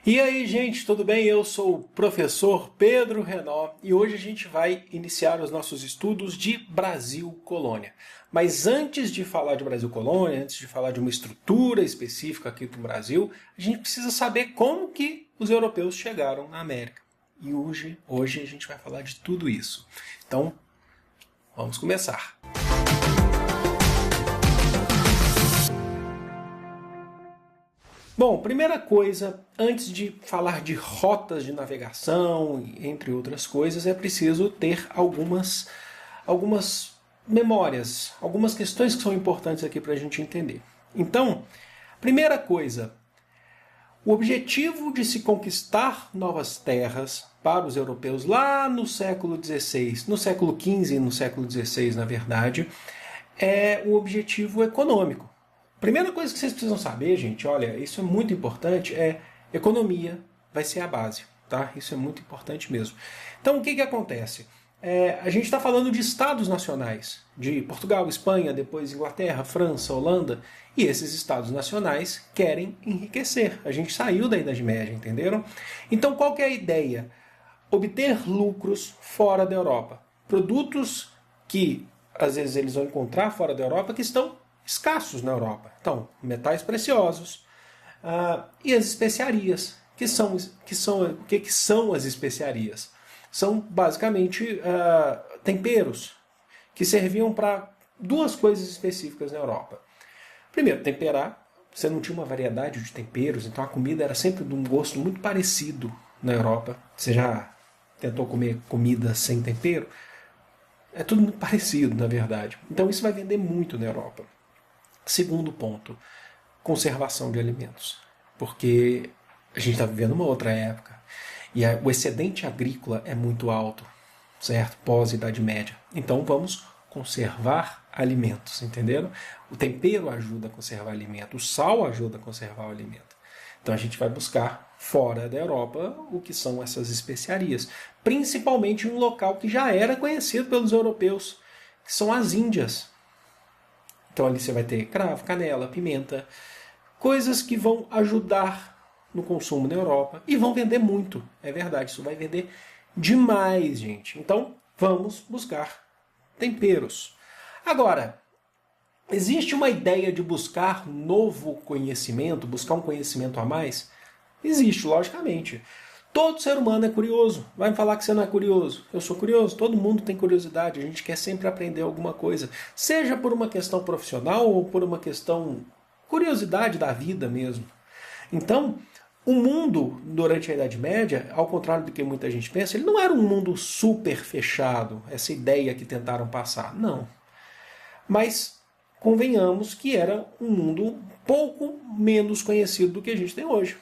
E aí, gente, tudo bem? Eu sou o professor Pedro Renó e hoje a gente vai iniciar os nossos estudos de Brasil Colônia. Mas antes de falar de Brasil Colônia, antes de falar de uma estrutura específica aqui do Brasil, a gente precisa saber como que os europeus chegaram na América. E hoje a gente vai falar de tudo isso. Então, vamos começar. Bom, primeira coisa, antes de falar de rotas de navegação, entre outras coisas, é preciso ter algumas memórias, algumas questões que são importantes aqui para a gente entender. Então, primeira coisa, o objetivo de se conquistar novas terras para os europeus lá no século XVI, no século XV e no século XVI, na verdade, é o objetivo econômico. Primeira coisa que vocês precisam saber, gente, olha, isso é muito importante, é economia vai ser a base, tá? Isso é muito importante mesmo. Então, o que acontece? A gente está falando de estados nacionais, de Portugal, Espanha, depois Inglaterra, França, Holanda, e esses estados nacionais querem enriquecer. A gente saiu da Idade Média, entenderam? Então, qual que é a ideia? Obter lucros fora da Europa. Produtos que, às vezes, eles vão encontrar fora da Europa que estão escassos na Europa. Então, metais preciosos e as especiarias. O que são as especiarias? São basicamente temperos que serviam para duas coisas específicas na Europa. Primeiro, temperar. Você não tinha uma variedade de temperos, então a comida era sempre de um gosto muito parecido na Europa. Você já tentou comer comida sem tempero? É tudo muito parecido, na verdade. Então isso vai vender muito na Europa. Segundo ponto, conservação de alimentos. Porque a gente está vivendo uma outra época. E o excedente agrícola é muito alto, certo? Pós-Idade Média. Então vamos conservar alimentos, entenderam? O tempero ajuda a conservar alimento, o sal ajuda a conservar o alimento. Então a gente vai buscar fora da Europa o que são essas especiarias. Principalmente em um local que já era conhecido pelos europeus, que são as Índias. Então ali você vai ter cravo, canela, pimenta, coisas que vão ajudar no consumo na Europa e vão vender muito. É verdade, isso vai vender demais, gente. Então vamos buscar temperos. Agora, existe uma ideia de buscar novo conhecimento, buscar um conhecimento a mais? Existe, logicamente. Todo ser humano é curioso. Vai me falar que você não é curioso. Eu sou curioso, todo mundo tem curiosidade. A gente quer sempre aprender alguma coisa. Seja por uma questão profissional ou por uma questão curiosidade da vida mesmo. Então, o mundo durante a Idade Média, ao contrário do que muita gente pensa, ele não era um mundo super fechado, essa ideia que tentaram passar. Não. Mas convenhamos que era um mundo um pouco menos conhecido do que a gente tem hoje.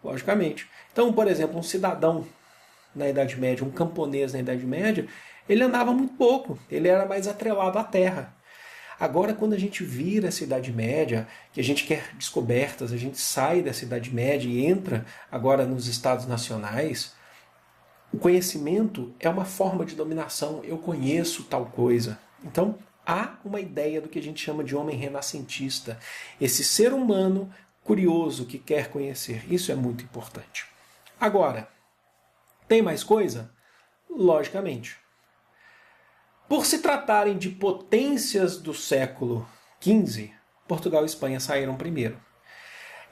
Logicamente. Então, por exemplo, um cidadão na Idade Média, um camponês na Idade Média, ele andava muito pouco, ele era mais atrelado à terra. Agora, quando a gente vira essa Idade Média, que a gente quer descobertas, a gente sai dessa Idade Média e entra agora nos estados nacionais, o conhecimento é uma forma de dominação, eu conheço tal coisa. Então, há uma ideia do que a gente chama de homem renascentista, esse ser humano curioso que quer conhecer. Isso é muito importante. Agora, tem mais coisa? Logicamente. Por se tratarem de potências do século XV, Portugal e Espanha saíram primeiro.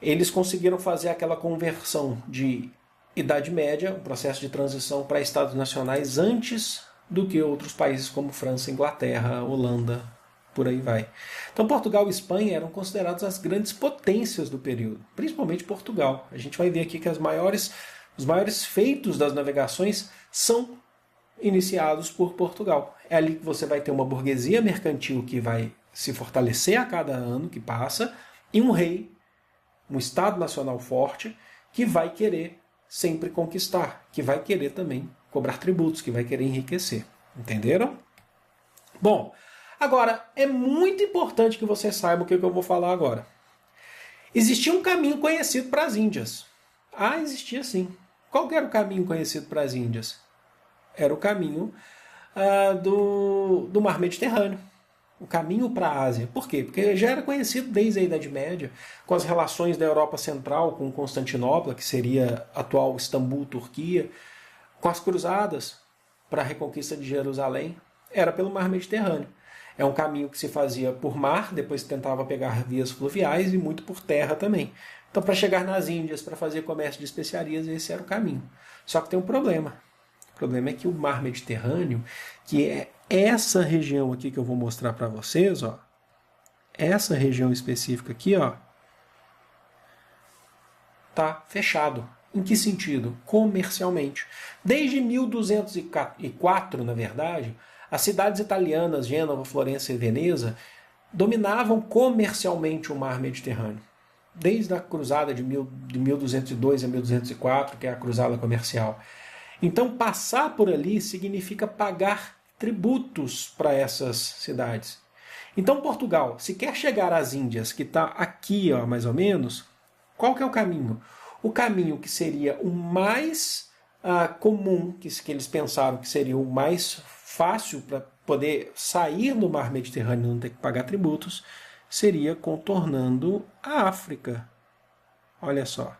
Eles conseguiram fazer aquela conversão de Idade Média, um processo de transição para estados nacionais antes do que outros países como França, Inglaterra, Holanda, por aí vai. Então Portugal e Espanha eram considerados as grandes potências do período, principalmente Portugal. A gente vai ver aqui que os maiores feitos das navegações são iniciados por Portugal. É ali que você vai ter uma burguesia mercantil que vai se fortalecer a cada ano que passa e um rei, um Estado nacional forte, que vai querer sempre conquistar, que vai querer também cobrar tributos, que vai querer enriquecer. Entenderam? Bom, agora, é muito importante que você saiba o que eu vou falar agora. Existia um caminho conhecido para as Índias. Existia sim. Qual era o caminho conhecido para as Índias? Era o caminho do Mar Mediterrâneo. o caminho para a Ásia. Por quê? Porque já era conhecido desde a Idade Média, com as relações da Europa Central com Constantinopla, que seria a atual Istambul, Turquia, com as cruzadas para a reconquista de Jerusalém, era pelo mar Mediterrâneo. É um caminho que se fazia por mar, depois tentava pegar vias fluviais e muito por terra também. Então, para chegar nas Índias, para fazer comércio de especiarias, esse era o caminho. Só que tem um problema. O problema é que o mar Mediterrâneo, que é essa região aqui que eu vou mostrar para vocês, ó, essa região específica aqui, ó, tá fechado. Em que sentido? Comercialmente. Desde 1204, na verdade, as cidades italianas, Gênova, Florença e Veneza, dominavam comercialmente o mar Mediterrâneo. Desde a cruzada de 1202 a 1204, que é a cruzada comercial. Então, passar por ali significa pagar tributos para essas cidades. Então, Portugal, se quer chegar às Índias, que está aqui, ó, mais ou menos, qual que é o caminho? O caminho que seria o mais comum, que eles pensaram que seria o mais fácil para poder sair do mar Mediterrâneo e não ter que pagar tributos, seria contornando a África. Olha só.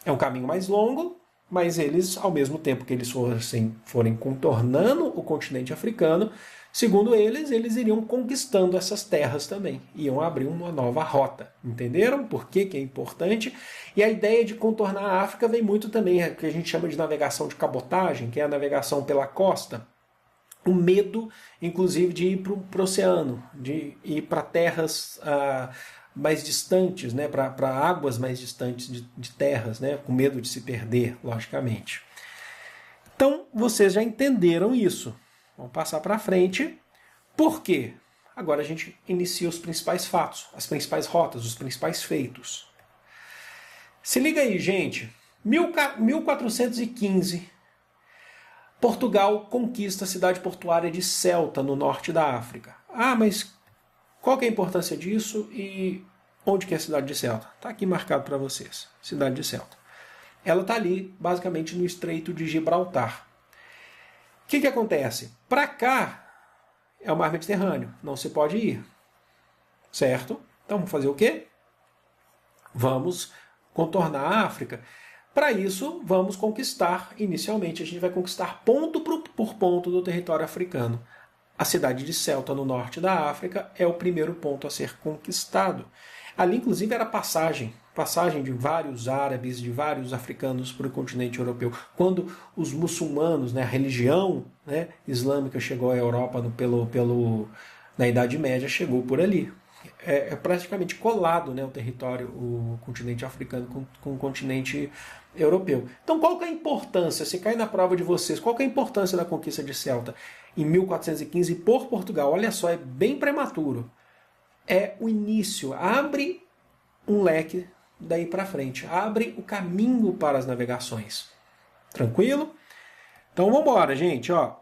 É um caminho mais longo, mas eles, ao mesmo tempo que eles forem contornando o continente africano, segundo eles iriam conquistando essas terras também. Iam abrir uma nova rota. Entenderam por que é importante? E a ideia de contornar a África vem muito também, que a gente chama de navegação de cabotagem, que é a navegação pela costa. O medo, inclusive, de ir para o oceano, de ir para terras mais distantes, né, para águas mais distantes de terras, né, com medo de se perder, logicamente. Então, vocês já entenderam isso. Vamos passar para frente. Por quê? Agora a gente inicia os principais fatos, as principais rotas, os principais feitos. Se liga aí, gente. 1415, Portugal conquista a cidade portuária de Ceuta, no norte da África. Ah, mas qual que é a importância disso e onde que é a cidade de Ceuta? Está aqui marcado para vocês, cidade de Ceuta. Ela está ali, basicamente, no Estreito de Gibraltar. O que acontece? Para cá é o mar Mediterrâneo, não se pode ir. Certo? Então vamos fazer o quê? Vamos contornar a África. Para isso, vamos conquistar, inicialmente, a gente vai conquistar ponto por ponto do território africano. A cidade de Ceuta, no norte da África, é o primeiro ponto a ser conquistado. Ali, inclusive, era passagem de vários árabes, de vários africanos para o continente europeu. Quando os muçulmanos, né, a religião, né, islâmica chegou à Europa na Idade Média, chegou por ali. É praticamente colado, né, o território, o continente africano com o continente europeu. Então, qual que é a importância? Se cai na prova de vocês, qual que é a importância da conquista de Ceuta em 1415 por Portugal? Olha só, é bem prematuro. É o início, abre um leque daí para frente, abre o caminho para as navegações. Tranquilo? Então, vamos embora, gente. Ó.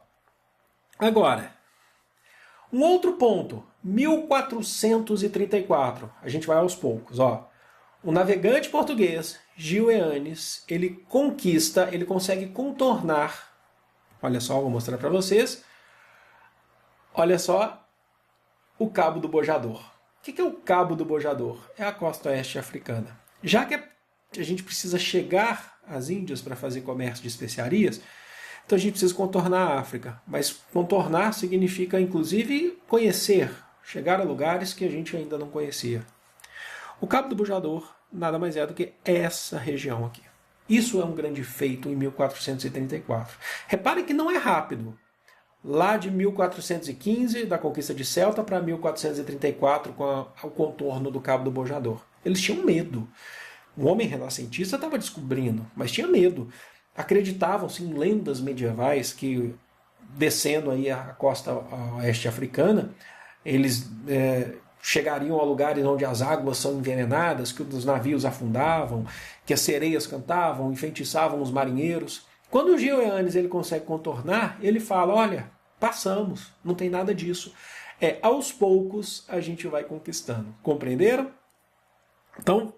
Agora, um outro ponto, 1434. A gente vai aos poucos. Ó. O navegante português, Gil Eanes, ele consegue contornar. Olha só, vou mostrar para vocês. Olha só o Cabo do Bojador. O que é o Cabo do Bojador? É a costa oeste africana. Já que a gente precisa chegar às Índias para fazer comércio de especiarias, então a gente precisa contornar a África. Mas contornar significa, inclusive, conhecer, chegar a lugares que a gente ainda não conhecia. O Cabo do Bojador nada mais é do que essa região aqui. Isso é um grande feito em 1434. Reparem que não é rápido. Lá de 1415, da conquista de Ceuta, para 1434, com o contorno do Cabo do Bojador. Eles tinham medo. O homem renascentista estava descobrindo, mas tinha medo. Acreditavam-se em lendas medievais que, descendo aí a costa oeste africana, eles chegariam a lugares onde as águas são envenenadas, que os navios afundavam, que as sereias cantavam, enfeitiçavam os marinheiros. Quando o Gil Eanes ele consegue contornar, ele fala, olha, passamos, não tem nada disso. Aos poucos a gente vai conquistando. Compreenderam? Então,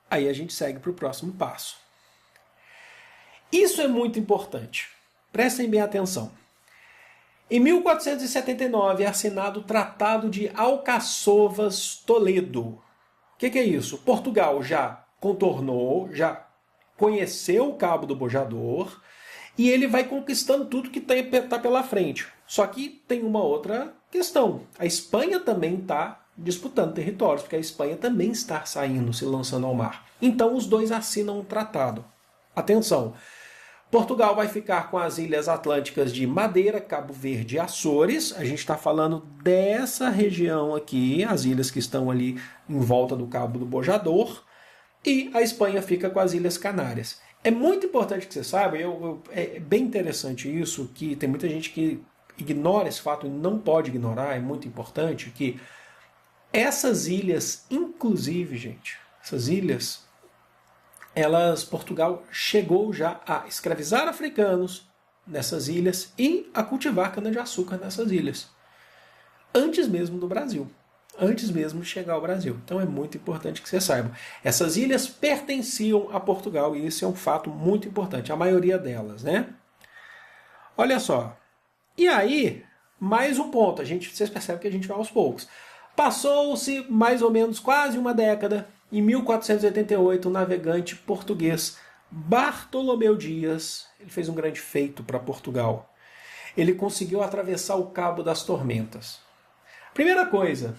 aí a gente segue para o próximo passo. Isso é muito importante. Prestem bem atenção. Em 1479 é assinado o Tratado de Alcaçovas-Toledo. O que é isso? Portugal já contornou, já conheceu o Cabo do Bojador e ele vai conquistando tudo que está pela frente. Só que tem uma outra questão. A Espanha também está disputando territórios, porque a Espanha também está saindo, se lançando ao mar. Então os dois assinam um tratado. Atenção! Portugal vai ficar com as ilhas atlânticas de Madeira, Cabo Verde e Açores. A gente está falando dessa região aqui, as ilhas que estão ali em volta do Cabo do Bojador. E a Espanha fica com as Ilhas Canárias. É muito importante que você saiba, é bem interessante isso, que tem muita gente que ignora esse fato e não pode ignorar, é muito importante, que essas ilhas, inclusive, gente, essas ilhas, Portugal chegou já a escravizar africanos nessas ilhas e a cultivar cana-de-açúcar nessas ilhas. Antes mesmo do Brasil. Antes mesmo de chegar ao Brasil. Então é muito importante que você saiba. Essas ilhas pertenciam a Portugal e isso é um fato muito importante. A maioria delas, né? Olha só. E aí, mais um ponto. Vocês percebem que a gente vai aos poucos. Passou-se mais ou menos quase uma década. Em 1488, o navegante português Bartolomeu Dias, ele fez um grande feito para Portugal. Ele conseguiu atravessar o Cabo das Tormentas. Primeira coisa,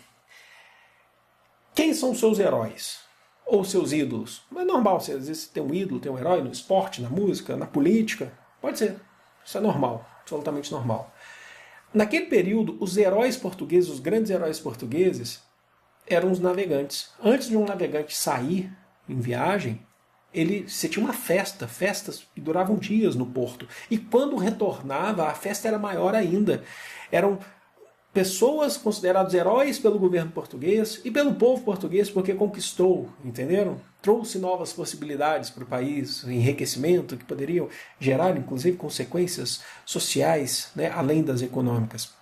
quem são seus heróis? Ou seus ídolos? Não é normal, às vezes você tem um ídolo, tem um herói no esporte, na música, na política. Pode ser, isso é normal, absolutamente normal. Naquele período, os heróis portugueses, os grandes heróis portugueses, eram os navegantes. Antes de um navegante sair em viagem, você tinha uma festa, festas que duravam dias no porto. E quando retornava, a festa era maior ainda. Eram pessoas consideradas heróis pelo governo português e pelo povo português porque conquistou, entenderam? Trouxe novas possibilidades para o país, enriquecimento que poderiam gerar, inclusive, consequências sociais, né, além das econômicas.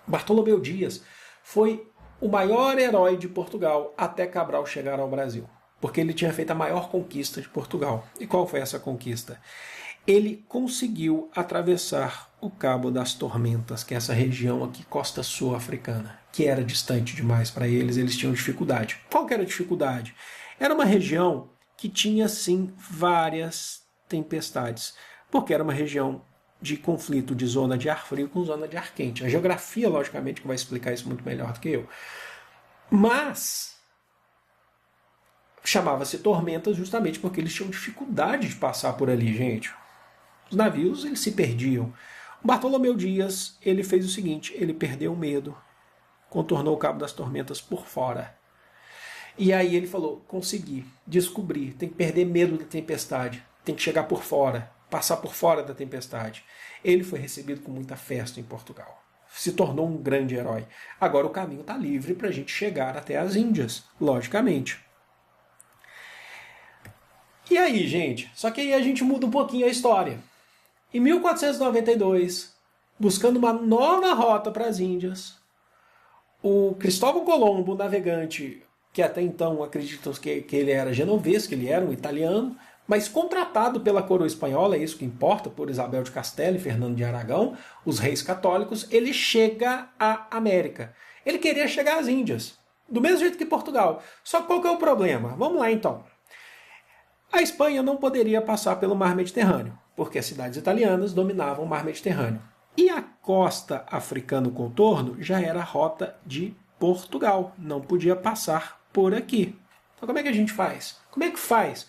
Bartolomeu Dias foi o maior herói de Portugal até Cabral chegar ao Brasil, porque ele tinha feito a maior conquista de Portugal. E qual foi essa conquista? Ele conseguiu atravessar o Cabo das Tormentas, que é essa região aqui, costa sul-africana, que era distante demais para eles, eles tinham dificuldade. Qual que era a dificuldade? Era uma região que tinha, sim, várias tempestades, porque era uma região de conflito de zona de ar frio com zona de ar quente. A geografia, logicamente, que vai explicar isso muito melhor do que eu. Mas chamava-se tormentas justamente porque eles tinham dificuldade de passar por ali, gente. Os navios, eles se perdiam. O Bartolomeu Dias, ele fez o seguinte, ele perdeu o medo, contornou o Cabo das Tormentas por fora. E aí ele falou, consegui, descobri, tem que perder medo da tempestade, tem que chegar por fora, passar por fora da tempestade. Ele foi recebido com muita festa em Portugal. Se tornou um grande herói. Agora o caminho está livre para a gente chegar até as Índias, logicamente. E aí, gente? Só que aí a gente muda um pouquinho a história. Em 1492, buscando uma nova rota para as Índias, o Cristóvão Colombo, navegante, que até então acreditam que ele era genovês, que ele era um italiano, mas contratado pela coroa espanhola, é isso que importa, por Isabel de Castela e Fernando de Aragão, os reis católicos, ele chega à América. Ele queria chegar às Índias, do mesmo jeito que Portugal. Só que qual que é o problema? Vamos lá então. A Espanha não poderia passar pelo Mar Mediterrâneo, porque as cidades italianas dominavam o Mar Mediterrâneo. E a costa africana, o contorno, já era a rota de Portugal, não podia passar por aqui. Então como é que a gente faz? Como é que faz?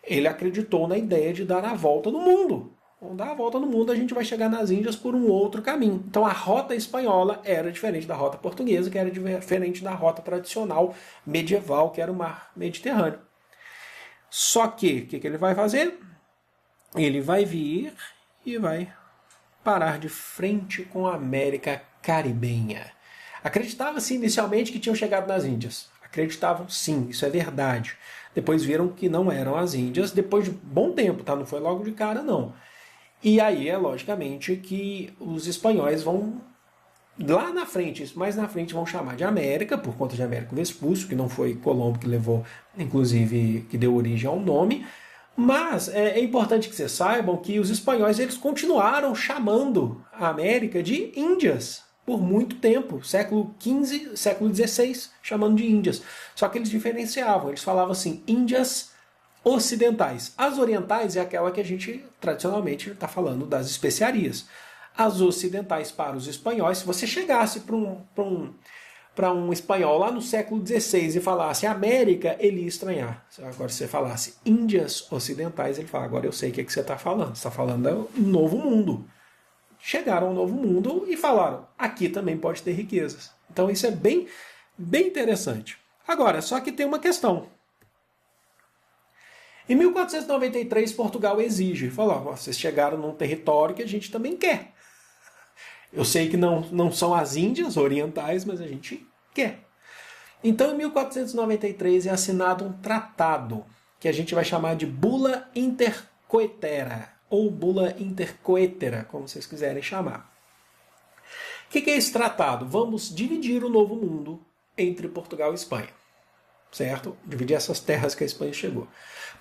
Ele acreditou na ideia de dar a volta no mundo. Vamos dar a volta no mundo, a gente vai chegar nas Índias por um outro caminho. Então a rota espanhola era diferente da rota portuguesa, que era diferente da rota tradicional medieval, que era o Mar Mediterrâneo. Só que, o que ele vai fazer? Ele vai vir e vai parar de frente com a América Caribenha. Acreditava-se inicialmente que tinham chegado nas Índias. Acreditavam sim, isso é verdade. Depois viram que não eram as Índias, depois de bom tempo, tá? Não foi logo de cara, não. E aí é logicamente que os espanhóis vão, lá na frente, mais na frente vão chamar de América, por conta de Américo Vespúcio, que não foi Colombo que levou, inclusive, que deu origem ao nome, Mas é importante que vocês saibam que os espanhóis eles continuaram chamando a América de Índias por muito tempo, século XV, século XVI, chamando de Índias. Só que eles diferenciavam, eles falavam assim, Índias ocidentais. As orientais é aquela que a gente tradicionalmente está falando das especiarias. As ocidentais para os espanhóis, se você chegasse para um espanhol lá no século XVI e falasse América, ele ia estranhar. Agora, se você falasse Índias ocidentais, ele fala, agora eu sei o que você está falando. Você está falando do novo mundo. Chegaram ao novo mundo e falaram, aqui também pode ter riquezas. Então isso é bem interessante. Agora, só que tem uma questão. Em 1493, Portugal exige, falou, vocês chegaram num território que a gente também quer. Eu sei que não são as Índias orientais, mas a gente quer. Então, em 1493 é assinado um tratado, que a gente vai chamar de Bula Intercoetera, ou Bula Intercoetera, como vocês quiserem chamar. O que é esse tratado? Vamos dividir o Novo Mundo entre Portugal e Espanha. Certo? Dividir essas terras que a Espanha chegou.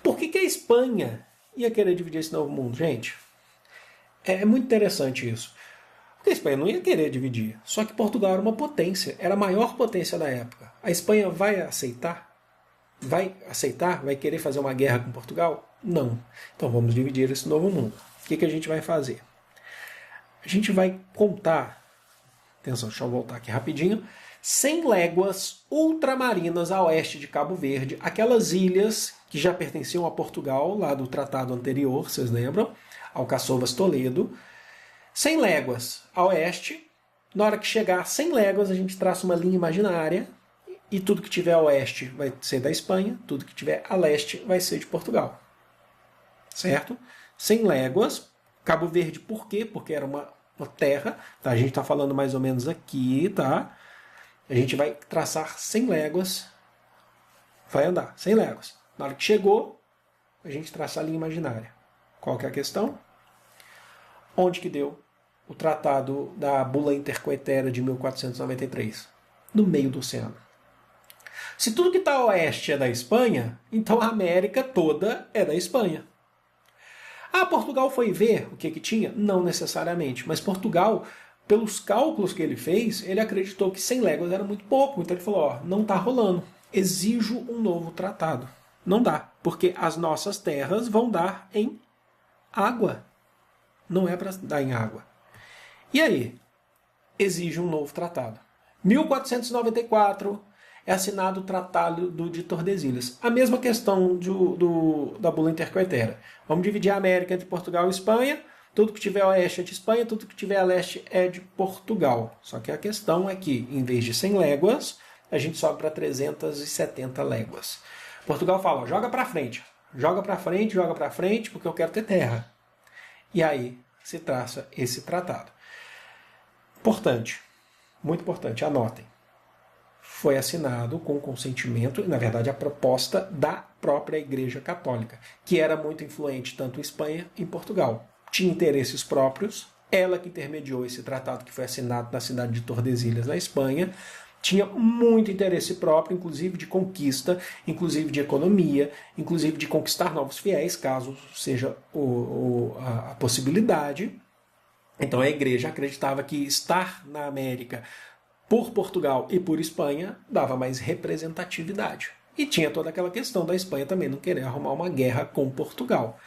Por que a Espanha ia querer dividir esse Novo Mundo, gente? É muito interessante isso. Porque a Espanha não ia querer dividir. Só que Portugal era uma potência, era a maior potência da época. A Espanha vai aceitar? Vai aceitar? Vai querer fazer uma guerra com Portugal? Não. Então vamos dividir esse Novo Mundo. O que a gente vai fazer? A gente vai contar, atenção, deixa eu voltar aqui rapidinho, 100 léguas ultramarinas a oeste de Cabo Verde, aquelas ilhas que já pertenciam a Portugal, lá do tratado anterior, vocês lembram? Alcaçovas Toledo. 100 léguas a oeste. Na hora que chegar a 100 léguas, a gente traça uma linha imaginária e tudo que tiver a oeste vai ser da Espanha, tudo que tiver a leste vai ser de Portugal. Certo? 100 léguas. Cabo Verde por quê? Porque era uma terra. Tá? A gente está falando mais ou menos aqui, tá? A gente vai traçar 100 léguas, vai andar 100 léguas. Na hora que chegou, a gente traça a linha imaginária. Qual que é a questão? Onde que deu o tratado da Bula Intercoetera de 1493? No meio do oceano. Se tudo que está a oeste é da Espanha, então a América toda é da Espanha. Ah, Portugal foi ver o que tinha? Não necessariamente, mas Portugal, pelos cálculos que ele fez, ele acreditou que 100 léguas era muito pouco. Então ele falou, ó, não está rolando, exijo um novo tratado. Não dá, porque as nossas terras vão dar em água. Não é para dar em água. E aí? Exige um novo tratado. 1494 é assinado o Tratado de Tordesilhas. A mesma questão da Bula Intercoetera. Vamos dividir a América entre Portugal e Espanha. Tudo que tiver a oeste é de Espanha, tudo que tiver a leste é de Portugal. Só que a questão é que, em vez de 100 léguas, a gente sobe para 370 léguas. Portugal fala, joga para frente, porque eu quero ter terra. E aí se traça esse tratado. Importante, muito importante, anotem. Foi assinado com consentimento, e na verdade a proposta da própria Igreja Católica, que era muito influente tanto em Espanha e em Portugal. Tinha interesses próprios, ela que intermediou esse tratado que foi assinado na cidade de Tordesilhas, na Espanha, tinha muito interesse próprio, inclusive de conquista, inclusive de economia, inclusive de conquistar novos fiéis, caso seja a possibilidade. Então a igreja acreditava que estar na América por Portugal e por Espanha dava mais representatividade. E tinha toda aquela questão da Espanha também não querer arrumar uma guerra com Portugal.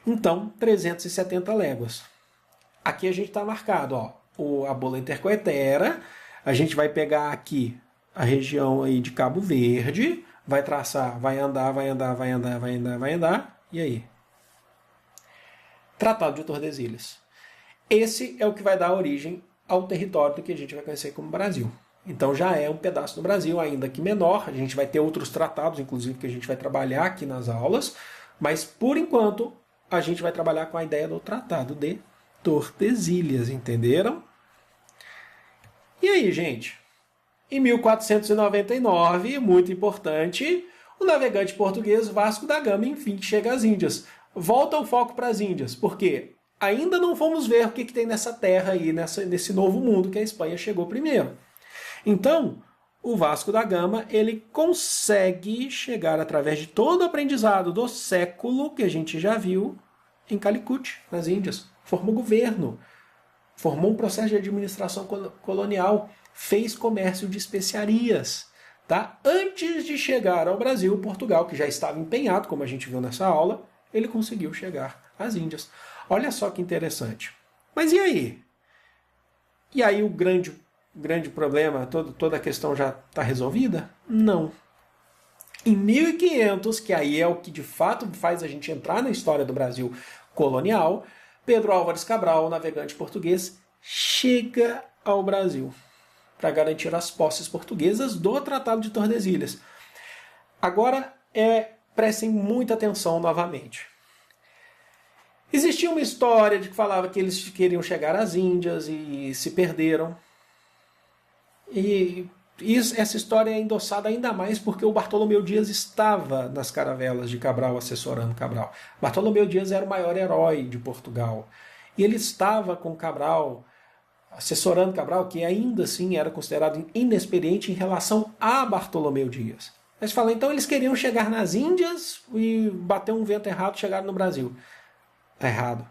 Então, 370 léguas. Aqui a gente está marcado, ó, a Bula Intercoetera. A gente vai pegar aqui a região aí de Cabo Verde, vai traçar, vai andar. E aí? Tratado de Tordesilhas. Esse é o que vai dar origem ao território que a gente vai conhecer como Brasil. Então já é um pedaço do Brasil, ainda que menor. A gente vai ter outros tratados, inclusive, que a gente vai trabalhar aqui nas aulas. Mas, por enquanto, a gente vai trabalhar com a ideia do Tratado de Tordesilhas, entenderam? E aí, gente? Em 1499, muito importante, o navegante português Vasco da Gama, enfim, chega às Índias. Volta o foco para as Índias, porque ainda não fomos ver o que tem nessa terra aí, nesse novo mundo que a Espanha chegou primeiro. Então, o Vasco da Gama ele consegue chegar através de todo o aprendizado do século que a gente já viu em Calicut, nas Índias. Formou governo, formou um processo de administração colonial, fez comércio de especiarias. Tá? Antes de chegar ao Brasil, Portugal, que já estava empenhado, como a gente viu nessa aula, ele conseguiu chegar às Índias. Olha só que interessante. Mas e aí? E aí o grande problema, toda a questão já está resolvida? Não. Em 1500, que aí é o que de fato faz a gente entrar na história do Brasil colonial, Pedro Álvares Cabral, navegante português, chega ao Brasil para garantir as posses portuguesas do Tratado de Tordesilhas. Agora, prestem muita atenção novamente. Existia uma história de que falava que eles queriam chegar às Índias e se perderam. E essa história é endossada ainda mais porque o Bartolomeu Dias estava nas caravelas de Cabral, assessorando Cabral. Bartolomeu Dias era o maior herói de Portugal. E ele estava com Cabral, assessorando Cabral, que ainda assim era considerado inexperiente em relação a Bartolomeu Dias. Mas fala, então eles queriam chegar nas Índias e bater um vento errado e chegaram no Brasil. Está errado.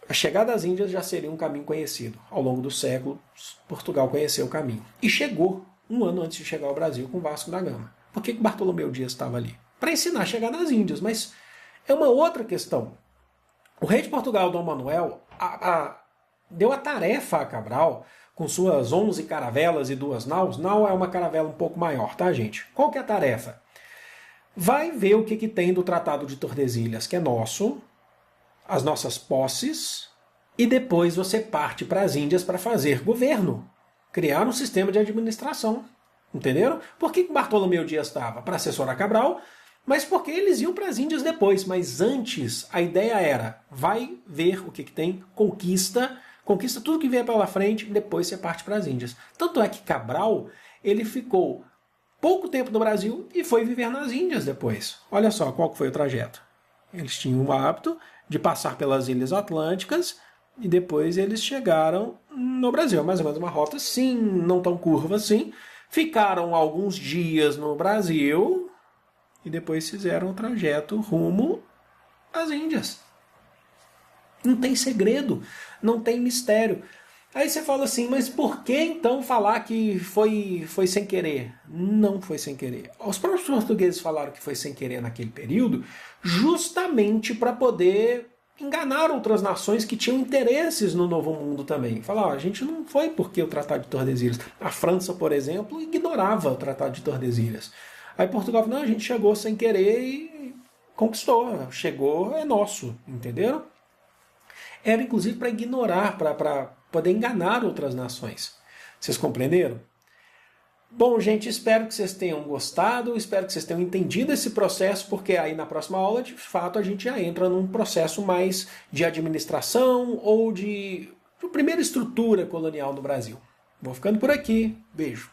A chegada às Índias já seria um caminho conhecido. Ao longo dos séculos, Portugal conheceu o caminho. E chegou, um ano antes de chegar ao Brasil, com Vasco da Gama. Por que Bartolomeu Dias estava ali? Para ensinar a chegar nas Índias, mas é uma outra questão. O rei de Portugal, Dom Manuel, deu a tarefa a Cabral, com suas 11 caravelas e 2 naus. Nau é uma caravela um pouco maior, tá, gente? Qual que é a tarefa? Vai ver o que tem do Tratado de Tordesilhas, que é nosso, as nossas posses, e depois você parte para as Índias para fazer governo, criar um sistema de administração. Entenderam? Por que Bartolomeu Dias estava? Para assessorar Cabral, mas porque eles iam para as Índias depois. Mas antes, a ideia era, vai ver o que tem, conquista tudo que vier pela frente, e depois você parte para as Índias. Tanto é que Cabral, ele ficou pouco tempo no Brasil e foi viver nas Índias depois. Olha só qual foi o trajeto. Eles tinham o hábito de passar pelas Ilhas Atlânticas e depois eles chegaram no Brasil. Mais ou menos uma rota, sim, não tão curva assim. Ficaram alguns dias no Brasil e depois fizeram o trajeto rumo às Índias. Não tem segredo, não tem mistério. Aí você fala assim, mas por que então falar que foi sem querer? Não foi sem querer. Os próprios portugueses falaram que foi sem querer naquele período, justamente para poder enganar outras nações que tinham interesses no Novo Mundo também. Falar, a gente não foi porque o Tratado de Tordesilhas. A França, por exemplo, ignorava o Tratado de Tordesilhas. Aí Portugal falou, não, a gente chegou sem querer e conquistou. Chegou, é nosso, entenderam? Era inclusive para ignorar, para poder enganar outras nações. Vocês compreenderam? Bom, gente, espero que vocês tenham gostado, espero que vocês tenham entendido esse processo, porque aí na próxima aula, de fato, a gente já entra num processo mais de administração ou de primeira estrutura colonial no Brasil. Vou ficando por aqui. Beijo.